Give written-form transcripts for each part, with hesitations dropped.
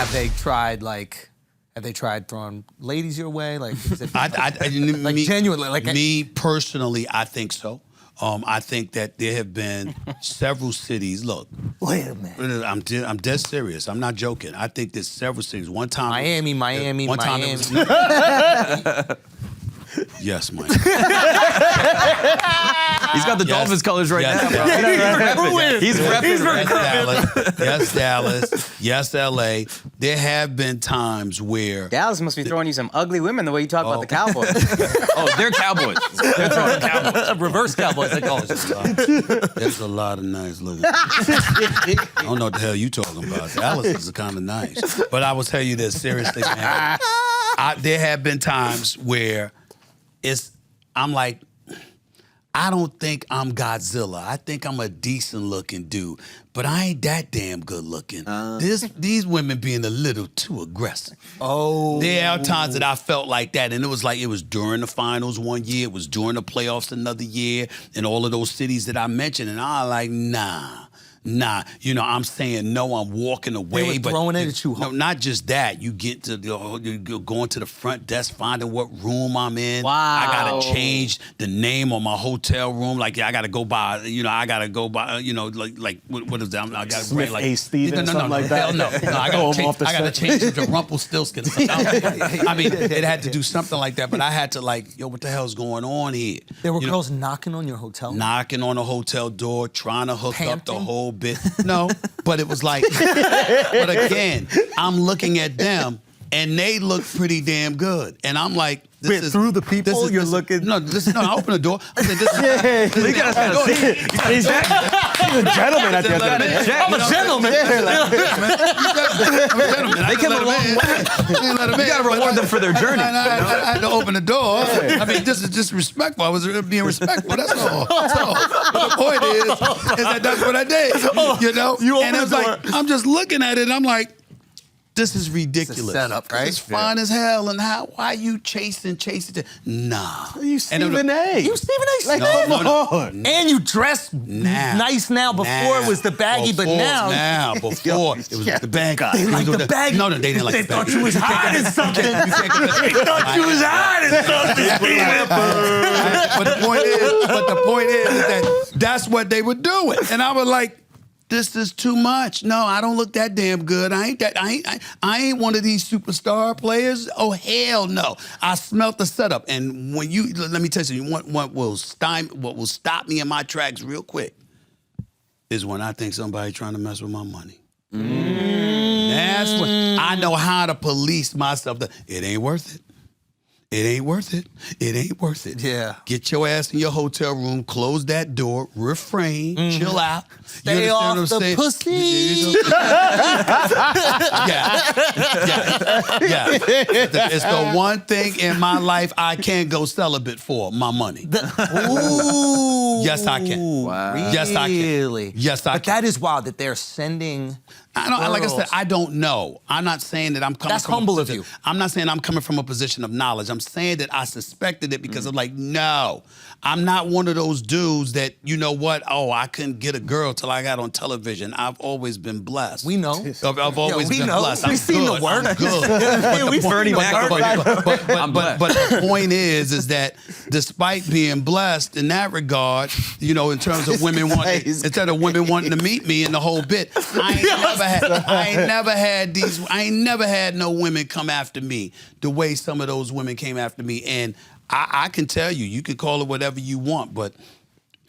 have they tried throwing ladies your way? Like, is it, genuinely, like me personally, I think so. I think that there have been several cities. Look, wait a minute. I'm dead serious. I'm not joking. I think there's several cities. One time, Miami. Yes, Mike. He's got the Dolphins colors right now, bro. He's repping. Yes, Dallas. Yes, LA. There have been times where Dallas must be throwing you some ugly women the way you talk about the Cowboys. Oh, they're Cowboys. They're throwing Cowboys. Reverse Cowboys, they call it. There's a lot of nice looking. I don't know what the hell you talking about. Dallas is kind of nice. But I will tell you this, seriously, man. There have been times where I'm like, I don't think I'm Godzilla. I think I'm a decent looking dude, but I ain't that damn good looking. These women being a little too aggressive. Oh. There are times that I felt like that, and it was during the finals one year, it was during the playoffs another year, in all of those cities that I mentioned, and I like, nah. I'm saying no, I'm walking away. They were throwing it at you. No, not just that. You get to you're going to the front desk, finding what room I'm in. Wow. I gotta change the name on my hotel room. Like I gotta go by, what is that? I gotta Smith bring, like A. Stevens, something like that. Hell no. I gotta change it to Rumpelstiltskin. I mean, it had to do something like that. But I had to what the hell's going on here? There were girls knocking on your hotel? Knocking on the hotel door, trying to hook up the whole bit. No, but it was like, but again, I'm looking at them and they look pretty damn good. And I'm like, through the people you're looking? No, I open the door. I said, He's a gentleman at the end of the day. I'm a gentleman. They came a long way. You gotta reward them for their journey. I had to open the door. I mean, this is just respectful. I was being respectful. That's all. But the point is that that's what I did. And it was like, I'm just looking at it and I'm like, this is ridiculous. It's a setup, right? It's fine as hell, and why you chasing? Nah. You Stephen A. You Stephen A. Smith? No. And you dress nice now. Before it was the baggy, but now. Before it was the baggy. They like the baggy. No, they didn't like the baggy. They thought you was hot as something. They thought you was hot as something. But the point is that that's what they were doing, and I was like, this is too much. No, I don't look that damn good. I ain't one of these superstar players. Oh, hell no. I smelt the setup. And when let me tell you something, what will stop me in my tracks real quick is when I think somebody trying to mess with my money. That's when I know how to police myself. It ain't worth it. It ain't worth it. It ain't worth it. Yeah. Get your ass in your hotel room, close that door, refrain, chill out. Stay off the pussy. Yeah. It's the one thing in my life I can't go celibate for, my money. Ooh. Yes, I can. Wow. Yes, I can. Really? Yes, I can. But that is wild that they're sending like I said, I don't know. I'm not saying that I'm coming That's from humble a of position, you. I'm not saying I'm coming from a position of knowledge. I'm saying that I suspected it because I'm like, no. I'm not one of those dudes that, you know what, I couldn't get a girl till I got on television. I've always been blessed. We know. I've always been blessed. We've seen the work. I'm good. We've Bernie Mac. But the point is that despite being blessed in that regard, in terms of women wanting, instead of women wanting to meet me in the whole bit, I ain't never had no women come after me the way some of those women came after me. And I can tell you can call it whatever you want, but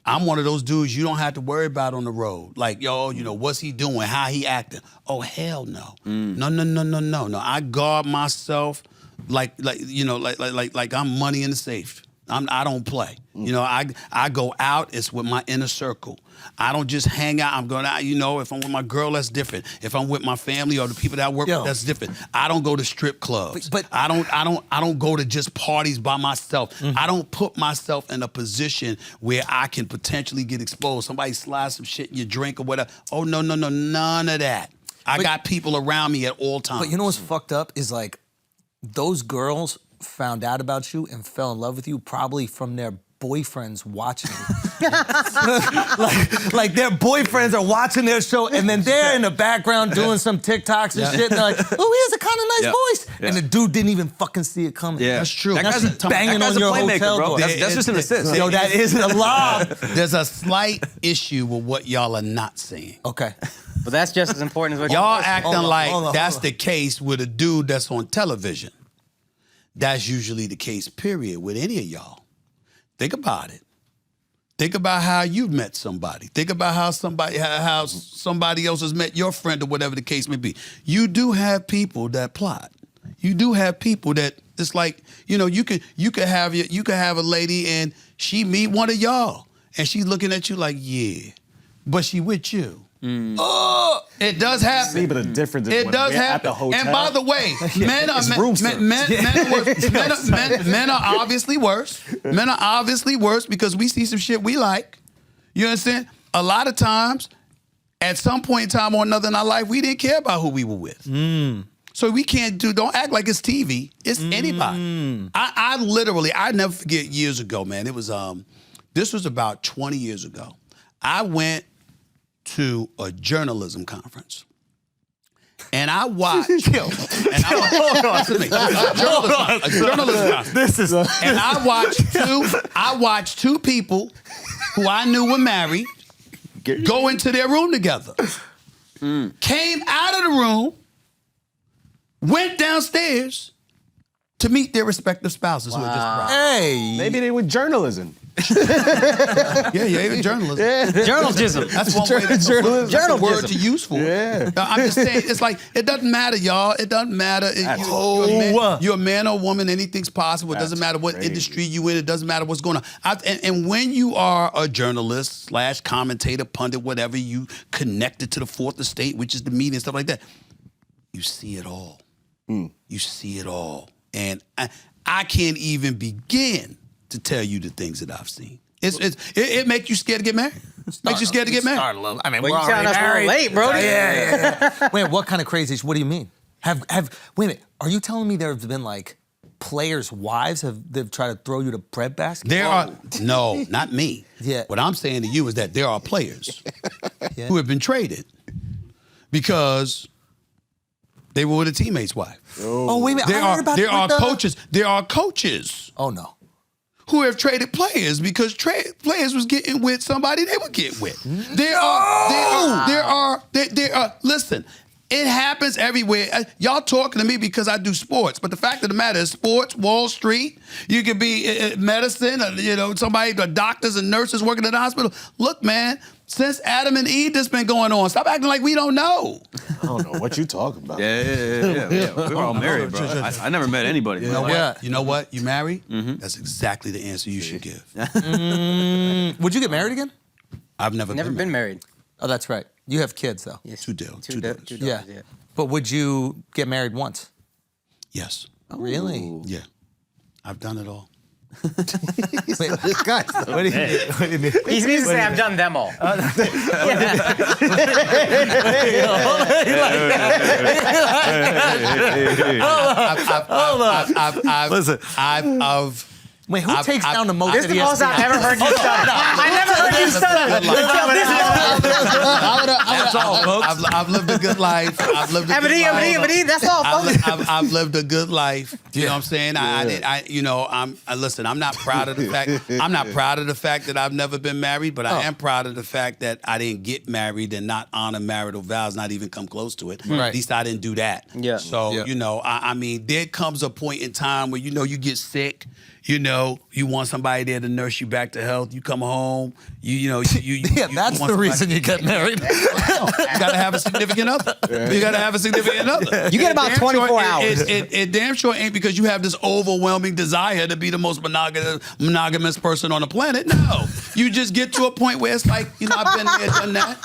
I'm one of those dudes you don't have to worry about on the road. Like, what's he doing? How he acting? Oh, hell no. No. I guard myself like I'm money in the safe. I don't play. I go out, it's with my inner circle. I don't just hang out. I'm going out, if I'm with my girl, that's different. If I'm with my family or the people that I work with, that's different. I don't go to strip clubs. But I don't go to just parties by myself. I don't put myself in a position where I can potentially get exposed. Somebody slides some shit in your drink or whatever. Oh, no, none of that. I got people around me at all times. But you know what's fucked up is like those girls found out about you and fell in love with you probably from their boyfriends watching like their boyfriends are watching their show, and then they're in the background doing some TikToks and shit. And they're like, "Oh, he has a kind of nice voice," and the dude didn't even fucking see it coming. Yeah, that's true. That guy's banging on your hotel bro. door. That's just an assist. Yo, that is a lob. There's a slight issue with what y'all are not saying. Okay. But that's just as important as what Y'all you're acting hold on, like hold on, that's hold on. the case with a dude that's on television. That's usually the case, period, with any of y'all. Think about it. Think about how you've met somebody. Think about how somebody else has met your friend or whatever the case may be. You do have people that plot. You do have people that it's like, you know, you could have a lady and she meet one of y'all and she's looking at you like, yeah, but she with you. Oh, it does happen. See, but the difference is It when does we're at happen. the hotel. And by the way, men are obviously worse. Men are obviously worse because we see some shit we like. You understand? A lot of times, at some point in time or another in our life, we didn't care about who we were with. So we don't act like it's TV. It's anybody. I never forget years ago, man. It was, this was about 20 years ago. I went to a journalism conference. And I watched. Hold on. A journalism conference. This is. And I watched two people who I knew were married go into their room together. Came out of the room, went downstairs to meet their respective spouses who had just arrived. Hey. Maybe they were journalism. Yeah, even journalism. Journalism. That's one way. That's a word to use for it. Yeah. I'm just saying, it's like, it doesn't matter, y'all. It doesn't matter. You're a man or a woman, anything's possible. It doesn't matter what industry you in. It doesn't matter what's going on. And when you are a journalist / commentator, pundit, whatever, you connected to the fourth estate, which is the media and stuff like that, you see it all. You see it all. And I can't even begin to tell you the things that I've seen. It makes you scared to get married. Makes you scared to get married. I mean, Well, we're you telling already us we're married. late, bro. Yeah. Wait, what kind of crazy? What do you mean? Wait a minute. Are you telling me there have been like players' wives they've tried to throw you the bread basket? No, not me. Yeah. What I'm saying to you is that there are players who have been traded because they were with a teammate's wife. Oh, wait a minute. I heard about There are coaches Oh no. who have traded players because players was getting with somebody they would get with. Listen, it happens everywhere. Y'all talking to me because I do sports, but the fact of the matter is sports, Wall Street, you could be medicine, somebody, the doctors and nurses working at the hospital. Look, man, since Adam and Eve, this been going on. Stop acting like we don't know. I don't know what you talking about. Yeah. We were all married, bro. I never met anybody. You know Yeah. what? You know what? You married? That's exactly the answer you should give. Would you get married again? I've never been married. Oh, that's right. You have kids though. Yes. Two daughters. Yeah. But would you get married once? Yes. Really? Yeah. I've done it all. Wait, guys, what do you mean? He needs to say, I've done them all. Listen. Wait, who takes down the most This of is the the most I've ever heard you stutter. I never heard you stutter. That's all, folks. I've lived a good life. I've lived a good life. That's all, folks. I've lived a good life. You know what I'm saying? Listen, I'm not proud of the fact. I'm not proud of the fact that I've never been married, but I am proud of the fact that I didn't get married and not honor marital vows, not even come close to it. Right. At least I didn't do that. Yeah. So, I mean, there comes a point in time where, you get sick. You want somebody there to nurse you back to health. You come home, Yeah, that's the reason you get married. You gotta have a significant other. You gotta have a significant other. You get about 24 hours. It damn sure ain't because you have this overwhelming desire to be the most monogamous person on the planet. No, you just get to a point where it's like, I've been there, done that,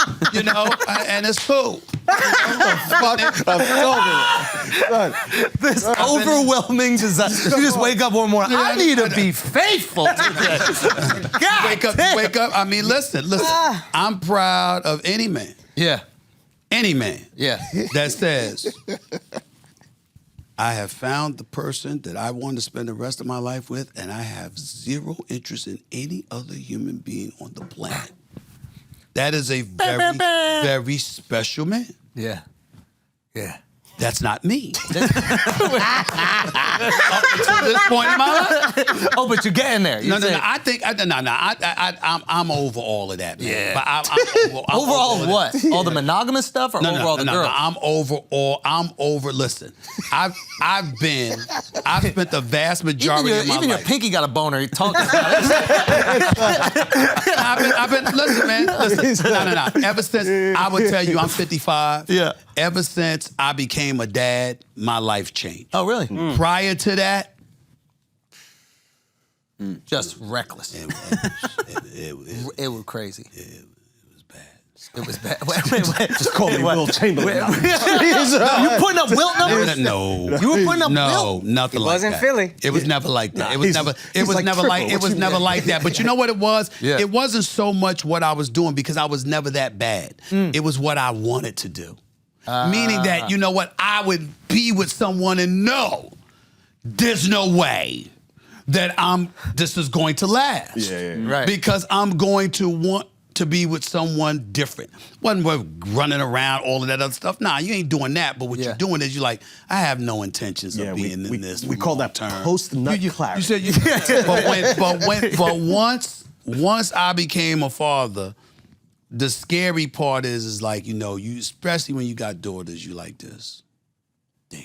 and it's cool. This overwhelming desire. You just wake up one morning. I need to be faithful to this. God, Wake up. I mean, listen. I'm proud of any man. Yeah. Any man. Yeah. That says, I have found the person that I want to spend the rest of my life with, and I have zero interest in any other human being on the planet. That is a very, very special man. Yeah. Yeah. That's not me. Up until this point in my life. Oh, but you're getting there. No. I think I'm over all of that, man. Yeah. But I'm over Overall, what? All the monogamous stuff, or overall the girls? No, I'm over. Listen, I've spent the vast majority of my even life. your pinky got a boner. He talking about it. Listen, man. Listen, no. Ever since I would tell you, I'm 55. Yeah. Ever since I became a dad, my life changed. Oh, really? Prior to that, Just reckless. It was crazy. It was bad. It was bad. Wait. Just call me Will Chamberlain. You putting up Wilt numbers? No. You were putting up No, Wilt? nothing like wasn't that. Philly. It was never like that. It he's was like never triple. like What you mean? like that. But you know what it was? Yeah. It wasn't so much what I was doing because I was never that bad. It was what I wanted to do. Meaning that, you know what, I would be with someone and know there's no way that this is going to last. Yeah. Right. Because I'm going to want to be with someone different. Wasn't worth running around, all of that other stuff. Nah, you ain't doing that. But what you're doing is you're like, I have no intentions of being in this. We call that term. post-nut You clarity. said, but once I became a father, the scary part is like, you know, you especially when you got daughters, you like this. Damn.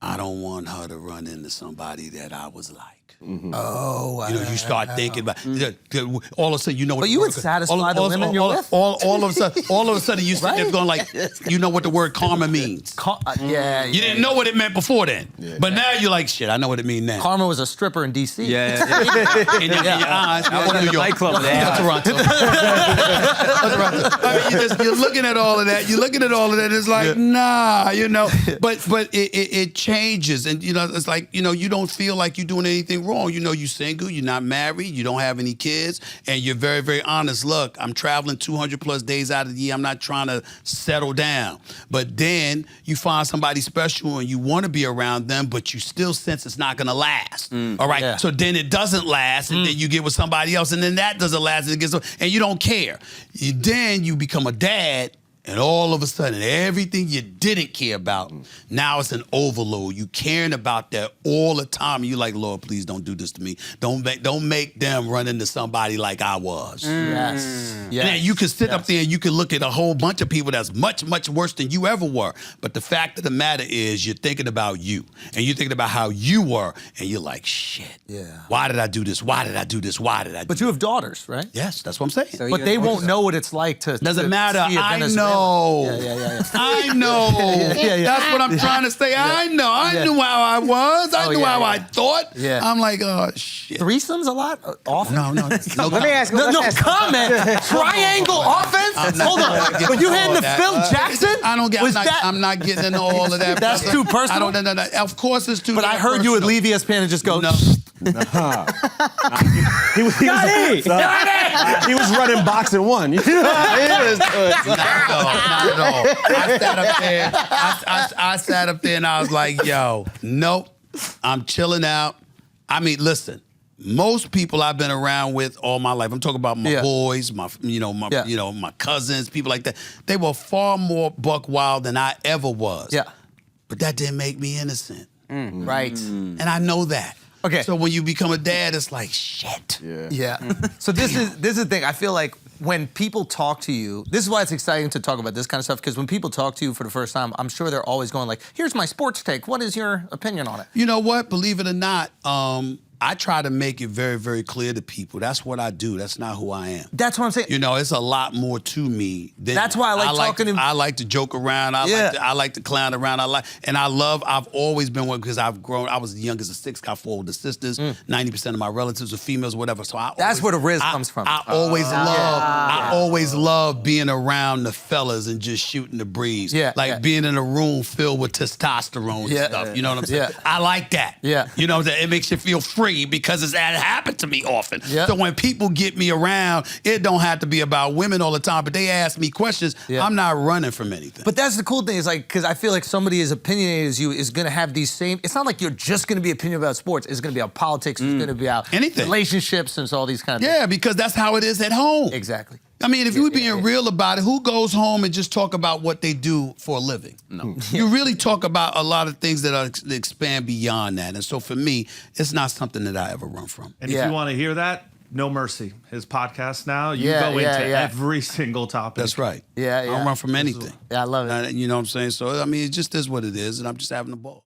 I don't want her to run into somebody that I was like. Oh, You know, you start thinking about all of a sudden, you know what. But you would satisfy the women you're with. All of a sudden, you sit there going like, you know what the word karma means. Yeah. You didn't know what it meant before then, but now you're like, shit, I know what it means now. Karma was a stripper in D.C. In your eyes, I went to the nightclub there. Yeah, Toronto. I mean, you're looking at all of that. You're looking at all of that. It's like, nah, you know. But it changes, and you know, it's like, you know, you don't feel like you're doing anything wrong. You know, you're single, you're not married, you don't have any kids, and you're very, very honest. Look, I'm traveling 200 plus days out of the year. I'm not trying to settle down. But then you find somebody special and you want to be around them, but you still sense it's not going to last. All right. Yeah. So then it doesn't last, and then you get with somebody else, and then that doesn't last, and you don't care. Then you become a dad. And all of a sudden, everything you didn't care about, now it's an overload. You caring about that all the time. And you're like, Lord, please don't do this to me. Don't make them run into somebody like I was. Yes. And then you can sit up there and you can look at a whole bunch of people that's much, much worse than you ever were. But the fact of the matter is you're thinking about you. And you're thinking about how you were. And you're like, shit. Yeah. Why did I do this? Why did I do this? Why did I do But you have daughters, right? Yes, that's what I'm saying. So But they won't know what it's like to. Doesn't matter. see a I Venezuelan. know. Yeah. I know. Yeah. That's what I'm trying to say. I know. I knew how I was. I knew how I thought. Yeah. I'm like, oh, shit. Threesomes a lot? Often? No. Let me ask you. No let's ask- comment. Triangle offense? Hold on. When you handing to Phil Jackson? I'm not getting into all of that. That's too personal? I don't. No. Of course it's too. But I heard you would leave ESPN and just go, No. He was running boxing one. Not at all. I sat up there and I was like, yo, nope, I'm chilling out. I mean, listen, most people I've been around with all my life, I'm talking about my boys, my cousins, people like that. They were far more buck wild than I ever was. Yeah. But that didn't make me innocent. Right. And I know that. Okay. So when you become a dad, it's like, shit. Yeah. So this is the thing. I feel like when people talk to you, this is why it's exciting to talk about this kind of stuff, because when people talk to you for the first time, I'm sure they're always going like, here's my sports take. What is your opinion on it? You know what? Believe it or not, I try to make it very, very clear to people. That's what I do. That's not who I am. That's what I'm saying. You know, it's a lot more to me. That's why I like talking to I like to joke around. I like to clown around. I've always been one because I've grown. I was the youngest of six, got 4 older sisters. 90% of my relatives are females, whatever. So that's where the riz comes from. I always love being around the fellas and just shooting the breeze. Being in a room filled with testosterone and stuff. You know what I'm saying? Yeah. I like that. Yeah. You know, that it makes you feel free. free because it's that happened to me often. Yeah. So when people get me around, it don't have to be about women all the time, but they ask me questions. Yeah. I'm not running from anything. But that's the cool thing is like, because I feel like somebody as opinionated as you is going to have these same, it's not like you're just going to be opinion about sports. It's going to be about politics. It's going to be about Anything. relationships and so all these kind of things. Yeah, because that's how it is at home. Exactly. I mean, if you're being real about it, who goes home and just talk about what they do for a living? No. You really talk about a lot of things that expand beyond that. And so for me, it's not something that I ever run from. And if you want to hear that, No Mercy, his podcast now, you go into every single topic. That's right. Yeah, I don't run from anything. Yeah, I love it. You know what I'm saying? So, I mean, it just is what it is, and I'm just having a ball.